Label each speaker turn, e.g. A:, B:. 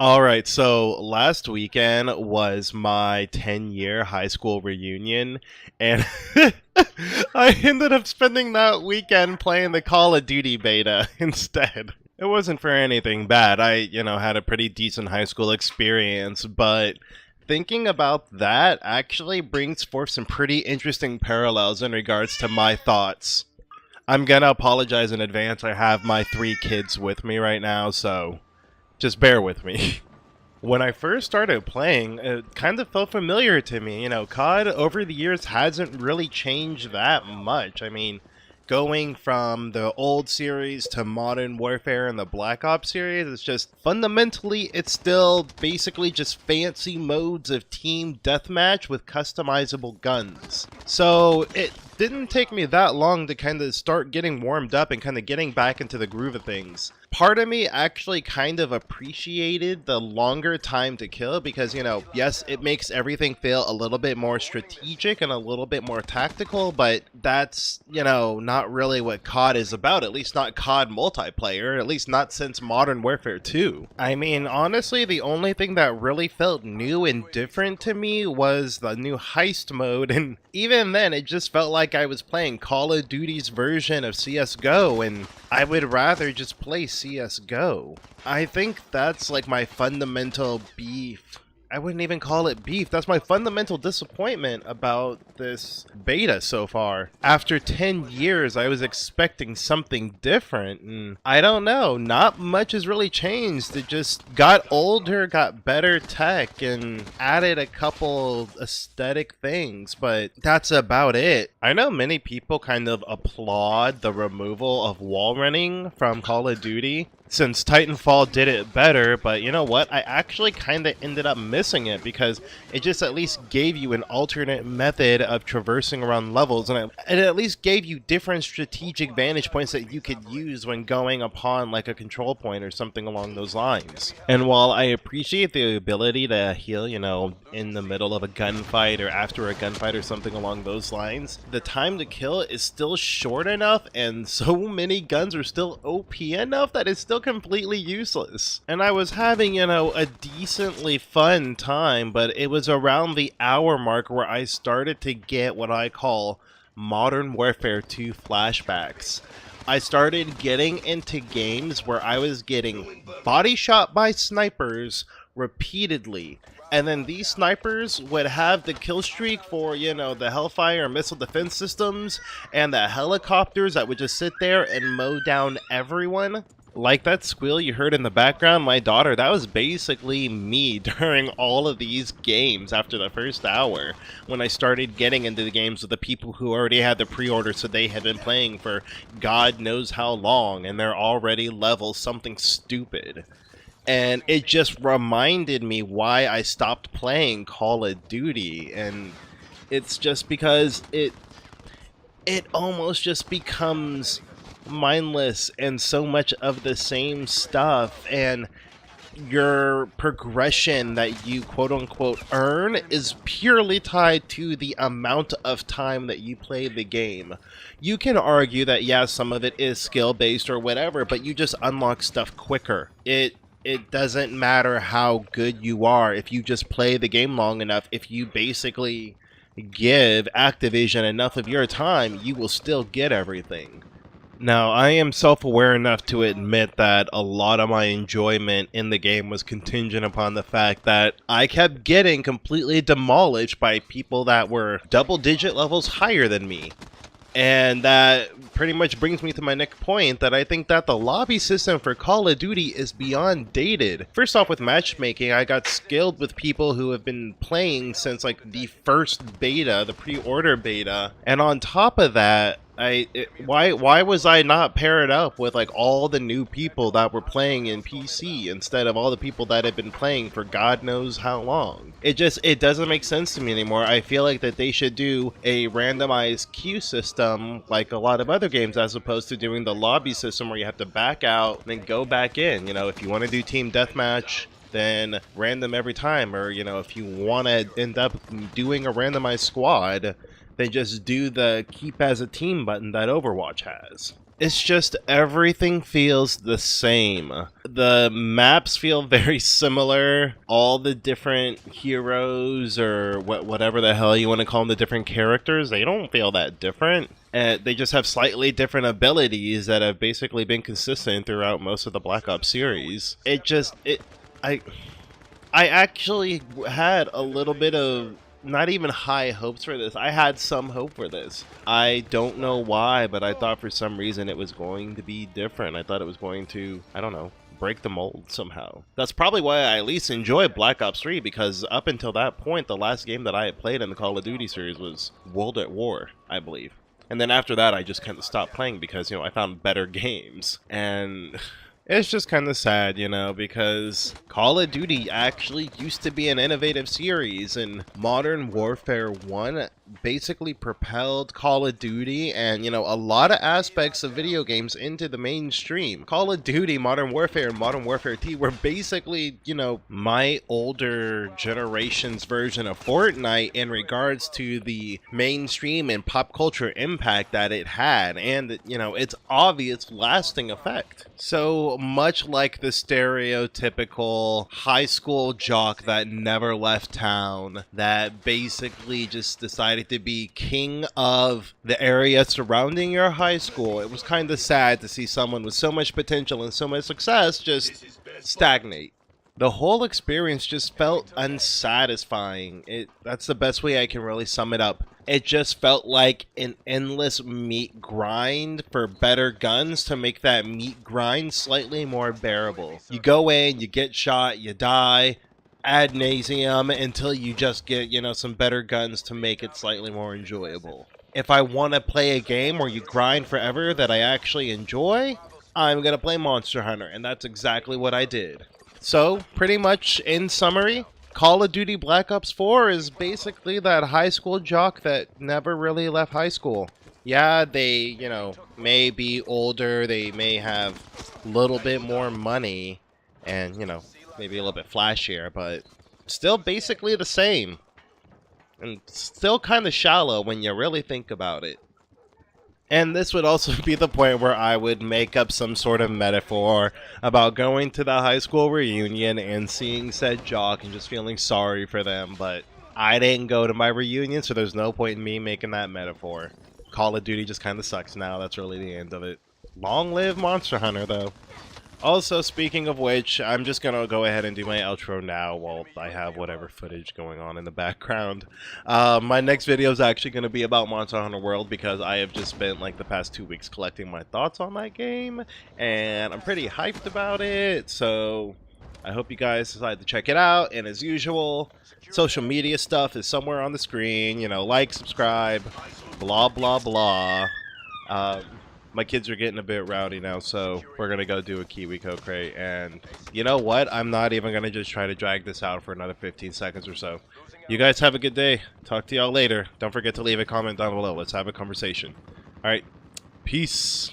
A: All right, so last weekend was my 10-year high school reunion, and I ended up spending that weekend playing the Call of Duty beta instead. It wasn't for anything bad. I had a pretty decent high school experience, but thinking about that actually brings forth some pretty interesting parallels in regards to my thoughts. I'm gonna apologize in advance. I have my three kids with me right now, so just bear with me. When I first started playing, it kind of felt familiar to me. COD over the years hasn't really changed that much. I mean, going from the old series to Modern Warfare and the Black Ops series, it's just fundamentally, it's still basically just fancy modes of team deathmatch with customizable guns. So it didn't take me that long to kind of start getting warmed up and kind of getting back into the groove of things. Part of me actually kind of appreciated the longer time to kill because, yes, it makes everything feel a little bit more strategic and a little bit more tactical, but that's, not really what COD is about, at least not COD multiplayer, at least not since Modern Warfare 2. I mean, honestly, the only thing that really felt new and different to me was the new heist mode, and even then, it just felt like I was playing Call of Duty's version of CSGO, and I would rather just play CSGO. I think that's like my fundamental beef. I wouldn't even call it beef. That's my fundamental disappointment about this beta so far. After 10 years, I was expecting something different, and I don't know. Not much has really changed. It just got older, got better tech, and added a couple aesthetic things, but that's about it. I know many people kind of applaud the removal of wall running from Call of Duty, since Titanfall did it better, but you know what? I actually kind of ended up missing it because it just at least gave you an alternate method of traversing around levels, and it at least gave you different strategic vantage points that you could use when going upon like a control point or something along those lines. And while I appreciate the ability to heal, in the middle of a gunfight or after a gunfight or something along those lines, the time to kill is still short enough and so many guns are still OP enough that it's still completely useless. And I was having, a decently fun time, but it was around the hour mark where I started to get what I call Modern Warfare 2 flashbacks. I started getting into games where I was getting body shot by snipers repeatedly. And then these snipers would have the kill streak for, the Hellfire missile defense systems and the helicopters that would just sit there and mow down everyone. Like that squeal you heard in the background, my daughter, that was basically me during all of these games after the first hour, when I started getting into the games with the people who already had the pre-order, so they had been playing for God knows how long, and they're already level something stupid. And it just reminded me why I stopped playing Call of Duty, and it's just because it almost just becomes mindless and so much of the same stuff, and your progression that you quote-unquote earn is purely tied to the amount of time that you play the game. You can argue that, yeah, some of it is skill-based or whatever, but you just unlock stuff quicker. It doesn't matter how good you are if you just play the game long enough. If you basically give Activision enough of your time, you will still get everything. Now, I am self-aware enough to admit that a lot of my enjoyment in the game was contingent upon the fact that I kept getting completely demolished by people that were double-digit levels higher than me. And that pretty much brings me to my next point, that I think that the lobby system for Call of Duty is beyond dated. First off, with matchmaking, I got skilled with people who have been playing since like the first beta, the pre-order beta. And on top of that, why was I not paired up with like all the new people that were playing in PC instead of all the people that had been playing for God knows how long? It doesn't make sense to me anymore. I feel like that they should do a randomized queue system like a lot of other games, as opposed to doing the lobby system where you have to back out and then go back in. If you want to do team deathmatch, then random every time, or if you want to end up doing a randomized squad, then just do the keep as a team button that Overwatch has. It's just everything feels the same. The maps feel very similar. All the different heroes or whatever the hell you want to call them, the different characters, they don't feel that different. They just have slightly different abilities that have basically been consistent throughout most of the Black Ops series. I actually had a little bit of not even high hopes for this. I had some hope for this. I don't know why, but I thought for some reason it was going to be different. I thought it was going to, I don't know, break the mold somehow. That's probably why I at least enjoy Black Ops 3, because up until that point, the last game that I had played in the Call of Duty series was World at War, I believe. And then after that, I just kind of stopped playing because, you know, I found better games. And it's just kind of sad, you know, because Call of Duty actually used to be an innovative series, and Modern Warfare 1 basically propelled Call of Duty and, you know, a lot of aspects of video games into the mainstream. Call of Duty, Modern Warfare, and Modern Warfare 2 were basically, you know, my older generation's version of Fortnite in regards to the mainstream and pop culture impact that it had, and, you know, its obvious lasting effect. So much like the stereotypical high school jock that never left town, that basically just decided to be king of the area surrounding your high school, it was kind of sad to see someone with so much potential and so much success just stagnate. The whole experience just felt unsatisfying. That's the best way I can really sum it up. It just felt like an endless meat grind for better guns to make that meat grind slightly more bearable. You go in, you get shot, you die ad nauseum until you just get, you know, some better guns to make it slightly more enjoyable. If I want to play a game where you grind forever that I actually enjoy, I'm going to play Monster Hunter, and that's exactly what I did. So, pretty much in summary, Call of Duty Black Ops 4 is basically that high school jock that never really left high school. Yeah, they, you know, may be older, they may have a little bit more money, and, you know, maybe a little bit flashier, but still basically the same. And still kind of shallow when you really think about it. And this would also be the point where I would make up some sort of metaphor about going to the high school reunion and seeing said jock and just feeling sorry for them, but I didn't go to my reunion, so there's no point in me making that metaphor. Call of Duty just kind of sucks now, that's really the end of it. Long live Monster Hunter, though. Also, speaking of which, I'm just gonna go ahead and do my outro now while I have whatever footage going on in the background. My next video is actually gonna be about Monster Hunter World, because I have just spent like the past 2 weeks collecting my thoughts on that game, and I'm pretty hyped about it, so I hope you guys decide to check it out. And as usual, social media stuff is somewhere on the screen, you know, like, subscribe, blah blah blah. My kids are getting a bit rowdy now, so we're going to go do a KiwiCo crate. And you know what? I'm not even going to just try to drag this out for another 15 seconds or so. You guys have a good day. Talk to y'all later. Don't forget to leave a comment down below. Let's have a conversation. Alright, peace.